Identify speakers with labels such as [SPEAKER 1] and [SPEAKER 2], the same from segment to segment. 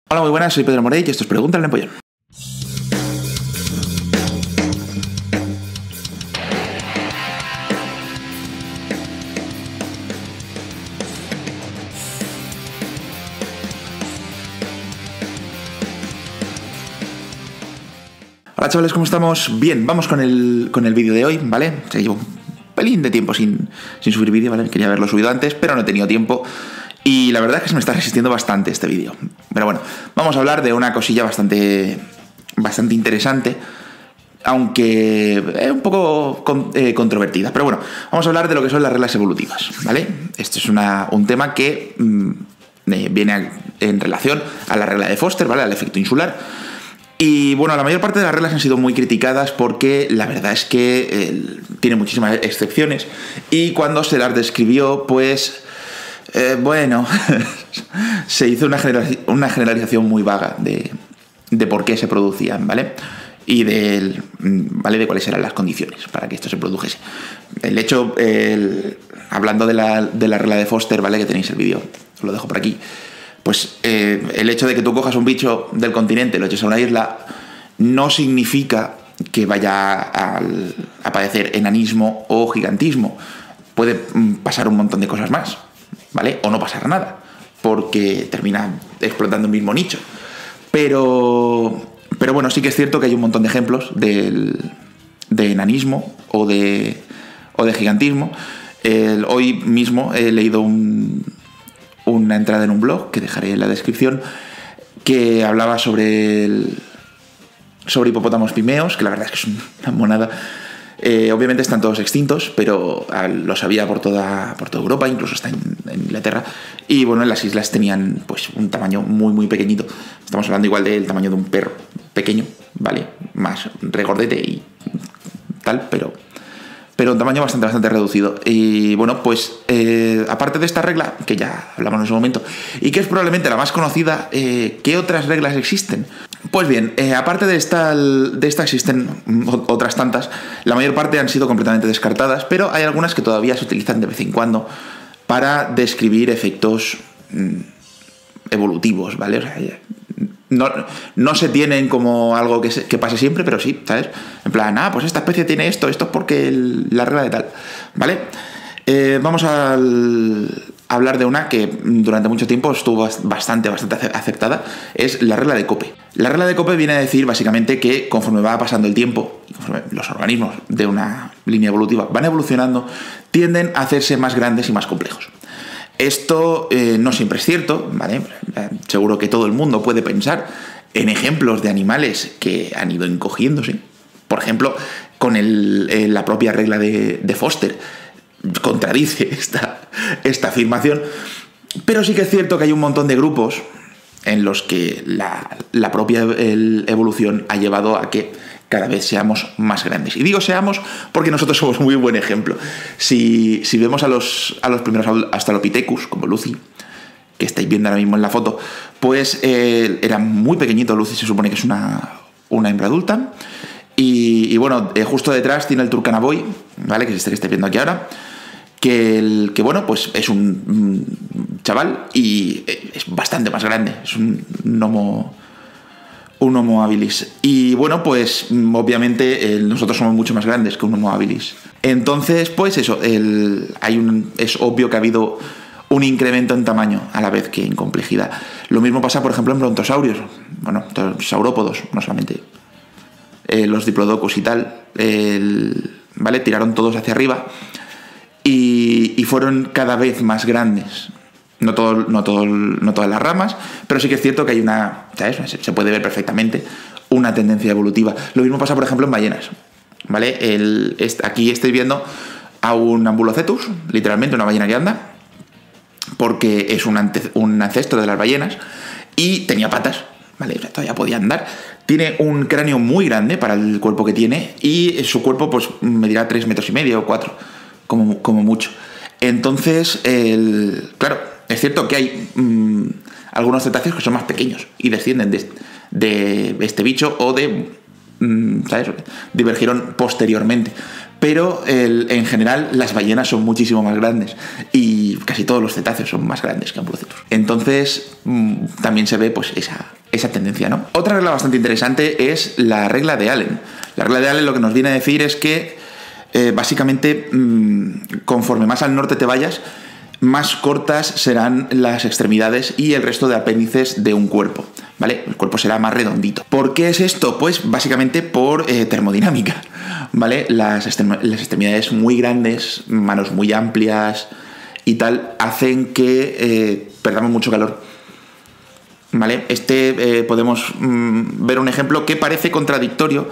[SPEAKER 1] Hola, muy buenas, soy Pedro Morey y esto es Pregúntale al Empollón. Hola chavales, ¿cómo estamos? Bien, vamos con el vídeo de hoy, ¿vale? Se llevo un pelín de tiempo sin subir vídeo, ¿vale? Quería haberlo subido antes, pero no he tenido tiempo. Y la verdad es que se me está resistiendo bastante este vídeo. Pero bueno, vamos a hablar de una cosilla bastante interesante, aunque es un poco controvertida. Pero bueno, vamos a hablar de lo que son las reglas evolutivas, ¿vale? Este es un tema que viene en relación a la regla de Foster, ¿vale? Al efecto insular. Y bueno, la mayor parte de las reglas han sido muy criticadas porque la verdad es que tiene muchísimas excepciones y cuando se las describió, pues bueno, se hizo una generalización muy vaga de por qué se producían, ¿vale? Y ¿vale? De cuáles eran las condiciones para que esto se produjese. El hecho, hablando de la regla de Foster, ¿vale? Que tenéis el vídeo, os lo dejo por aquí. Pues el hecho de que tú cojas un bicho del continente y lo eches a una isla no significa que vaya a padecer enanismo o gigantismo. Puede pasar un montón de cosas más, ¿vale? O no pasar nada, porque termina explotando un mismo nicho. Pero bueno, sí que es cierto que hay un montón de ejemplos de enanismo o de gigantismo. Hoy mismo he leído una entrada en un blog, que dejaré en la descripción, que hablaba sobre hipopótamos pimeos, que la verdad es que es una monada. Obviamente están todos extintos, pero los había por toda Europa, incluso hasta en Inglaterra. Y bueno, en las islas tenían pues un tamaño muy pequeñito. Estamos hablando igual del tamaño de un perro pequeño, ¿vale? Más regordete y tal, pero un tamaño bastante reducido. Y bueno, pues aparte de esta regla, que ya hablamos en su momento, y que es probablemente la más conocida, ¿qué otras reglas existen? Pues bien, aparte de esta existen otras tantas. La mayor parte han sido completamente descartadas, pero hay algunas que todavía se utilizan de vez en cuando para describir efectos evolutivos, ¿vale? O sea, no se tienen como algo que pase siempre, pero sí, ¿sabes? En plan, pues esta especie tiene esto es porque la regla de tal, ¿vale? Vamos a hablar de una que durante mucho tiempo estuvo bastante aceptada, es la regla de Cope. La regla de Cope viene a decir básicamente que conforme va pasando el tiempo, conforme los organismos de una línea evolutiva van evolucionando, tienden a hacerse más grandes y más complejos. Esto no siempre es cierto, ¿vale? Seguro que todo el mundo puede pensar en ejemplos de animales que han ido encogiéndose. Por ejemplo, con la propia regla de Foster contradice esta afirmación, pero sí que es cierto que hay un montón de grupos en los que la propia evolución ha llevado a que cada vez seamos más grandes. Y digo seamos porque nosotros somos muy buen ejemplo. Si vemos a los primeros Australopithecus, como Lucy, que estáis viendo ahora mismo en la foto, pues era muy pequeñito. Lucy se supone que es una hembra adulta. Y bueno, justo detrás tiene el Turkana-Boy, ¿vale? Que es este que estáis viendo aquí ahora. Que bueno, pues es un chaval y es bastante más grande. Es un Homo habilis. Y bueno, pues obviamente nosotros somos mucho más grandes que un Homo habilis. Entonces, pues eso, es obvio que ha habido un incremento en tamaño a la vez que en complejidad. Lo mismo pasa, por ejemplo, en brontosaurios. Bueno, saurópodos, no solamente los diplodocus y tal, ¿vale? Tiraron todos hacia arriba y fueron cada vez más grandes. No todas las ramas, pero sí que es cierto que hay ¿sabes? Se puede ver perfectamente una tendencia evolutiva. Lo mismo pasa, por ejemplo, en ballenas, ¿vale? Aquí estáis viendo a un Ambulocetus, literalmente una ballena que anda, porque es un ancestro de las ballenas y tenía patas, ¿vale? O sea, todavía podía andar. Tiene un cráneo muy grande para el cuerpo que tiene y su cuerpo pues medirá 3,5 metros o 4, como mucho. Entonces, claro, es cierto que hay algunos cetáceos que son más pequeños y descienden de este bicho o ¿sabes? Divergieron posteriormente. pero en general las ballenas son muchísimo más grandes y casi todos los cetáceos son más grandes que Ambulocetus. Entonces también se ve pues esa tendencia, ¿no? Otra regla bastante interesante es la regla de Allen. La regla de Allen lo que nos viene a decir es que básicamente conforme más al norte te vayas, más cortas serán las extremidades y el resto de apéndices de un cuerpo, ¿vale? El cuerpo será más redondito. ¿Por qué es esto? Pues básicamente por termodinámica, ¿vale? Las extremidades muy grandes, manos muy amplias y tal, hacen que perdamos mucho calor, ¿vale? Podemos ver un ejemplo que parece contradictorio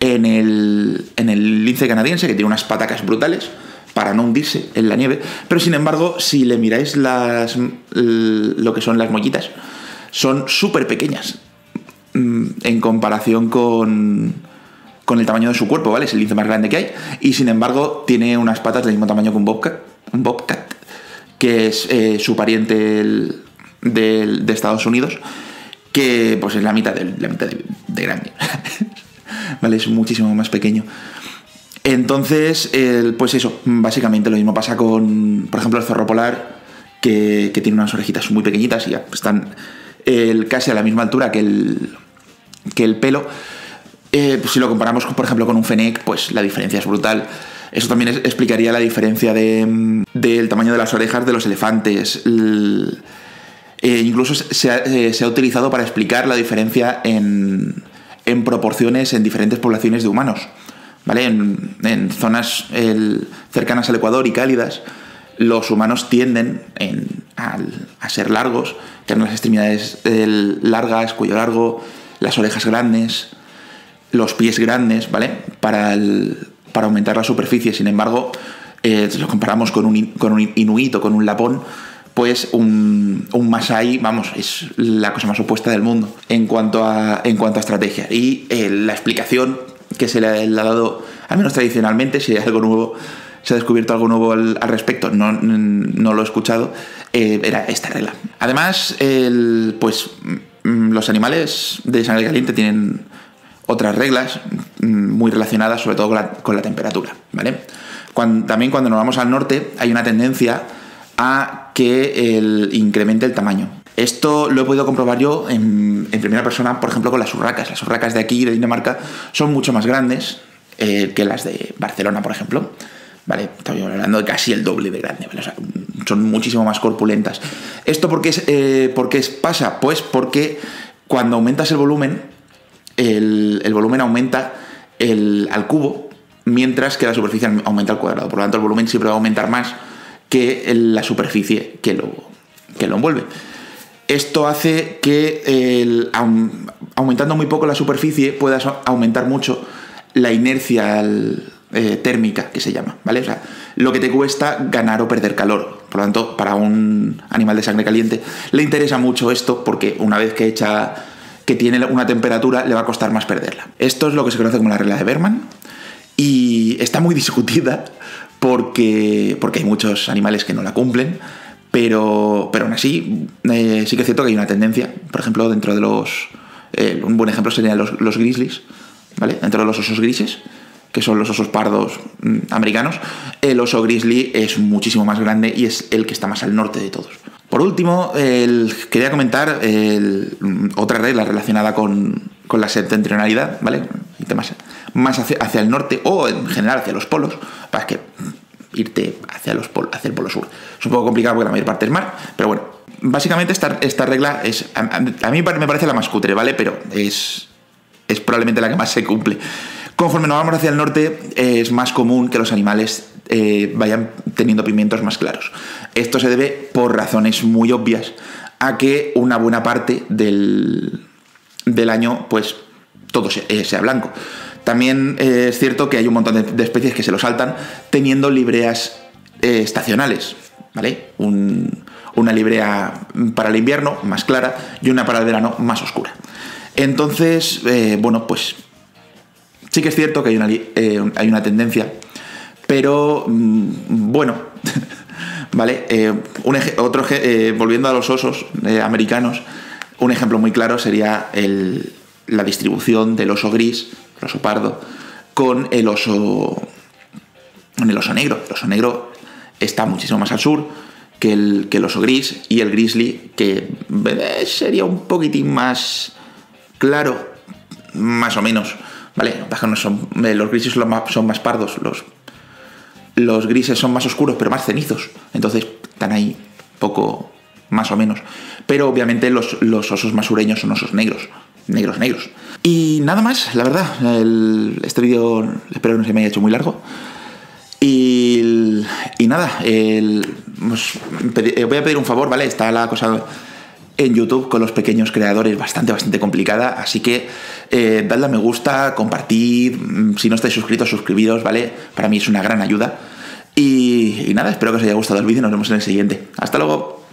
[SPEAKER 1] en el lince canadiense, que tiene unas patacas brutales para no hundirse en la nieve, pero sin embargo, si le miráis lo que son las mollitas, son súper pequeñas en comparación con el tamaño de su cuerpo, ¿vale? Es el lince más grande que hay, y sin embargo tiene unas patas del mismo tamaño que un bobcat, que es su pariente de Estados Unidos, que pues es la mitad de grande. ¿Vale? Es muchísimo más pequeño. Entonces, pues eso, básicamente lo mismo pasa con, por ejemplo, el zorro polar, que tiene unas orejitas muy pequeñitas y ya están casi a la misma altura que el pelo. Pues si lo comparamos, por ejemplo, con un fennec, pues la diferencia es brutal. Eso también explicaría la diferencia del tamaño de las orejas de los elefantes. Incluso se ha utilizado para explicar la diferencia en proporciones en diferentes poblaciones de humanos, ¿vale? En zonas cercanas al Ecuador y cálidas, los humanos tienden a ser largos, tienen las extremidades largas, cuello largo, las orejas grandes, los pies grandes, ¿vale? Para aumentar la superficie. Sin embargo, si lo comparamos con un inuit o con un lapón, pues un masái, vamos, es la cosa más opuesta del mundo en cuanto a estrategia. Y la explicación que se le ha dado, al menos tradicionalmente, si hay algo nuevo, se ha descubierto algo nuevo al respecto, no lo he escuchado, era esta regla. Además, pues los animales de sangre caliente tienen otras reglas muy relacionadas sobre todo con la temperatura, ¿vale? También cuando nos vamos al norte hay una tendencia a que incremente el tamaño. Esto lo he podido comprobar yo en primera persona, por ejemplo, con las urracas. Las urracas de aquí, de Dinamarca, son mucho más grandes que las de Barcelona, por ejemplo. ¿Vale? Estamos hablando de casi el doble de grande, ¿vale? O sea, son muchísimo más corpulentas. ¿Esto por qué pasa? Pues porque cuando aumentas el volumen, el volumen aumenta al cubo, mientras que la superficie aumenta al cuadrado. Por lo tanto, el volumen siempre va a aumentar más que la superficie que lo envuelve. Esto hace que aumentando muy poco la superficie puedas aumentar mucho la inercia térmica, que se llama, ¿vale? O sea, lo que te cuesta ganar o perder calor. Por lo tanto, para un animal de sangre caliente le interesa mucho esto, porque una vez que tiene una temperatura le va a costar más perderla. Esto es lo que se conoce como la regla de Berman y está muy discutida porque hay muchos animales que no la cumplen, pero aún así sí que es cierto que hay una tendencia. Por ejemplo, dentro de un buen ejemplo serían los grizzlies, ¿vale? Dentro de los osos grises, que son los osos pardos americanos, el oso grizzly es muchísimo más grande y es el que está más al norte de todos. Por último, quería comentar otra regla relacionada con la septentrionalidad, ¿vale? Temas más hacia el norte o en general hacia los polos, para que irte hacia el polo sur. Es un poco complicado porque la mayor parte es mar, pero bueno, básicamente esta regla a mí me parece la más cutre, ¿vale? Pero es probablemente la que más se cumple. Conforme nos vamos hacia el norte, es más común que los animales vayan teniendo pigmentos más claros. Esto se debe, por razones muy obvias, a que una buena parte del año, pues, todo sea blanco. También es cierto que hay un montón de especies que se lo saltan teniendo libreas estacionales, ¿vale? Una librea para el invierno más clara y una para el verano más oscura. Entonces, bueno, pues sí que es cierto que hay una tendencia, pero bueno, ¿vale? Volviendo a los osos americanos, un ejemplo muy claro sería la distribución del oso gris, el oso pardo, con el oso en el oso negro. El oso negro está muchísimo más al sur que el oso gris, y el grizzly, que sería un poquitín más claro, más o menos, ¿vale? No son, los grises son más pardos, los grises son más oscuros pero más cenizos, entonces están ahí poco más o menos. Pero obviamente los osos más sureños son osos negros. Y nada más, la verdad. Este vídeo espero que no se me haya hecho muy largo. Y nada, voy a pedir un favor, ¿vale? Está la cosa en YouTube con los pequeños creadores bastante complicada, así que dadle a me gusta, compartid, si no estáis suscritos, suscribiros, ¿vale? Para mí es una gran ayuda. Y nada, espero que os haya gustado el vídeo, nos vemos en el siguiente. Hasta luego.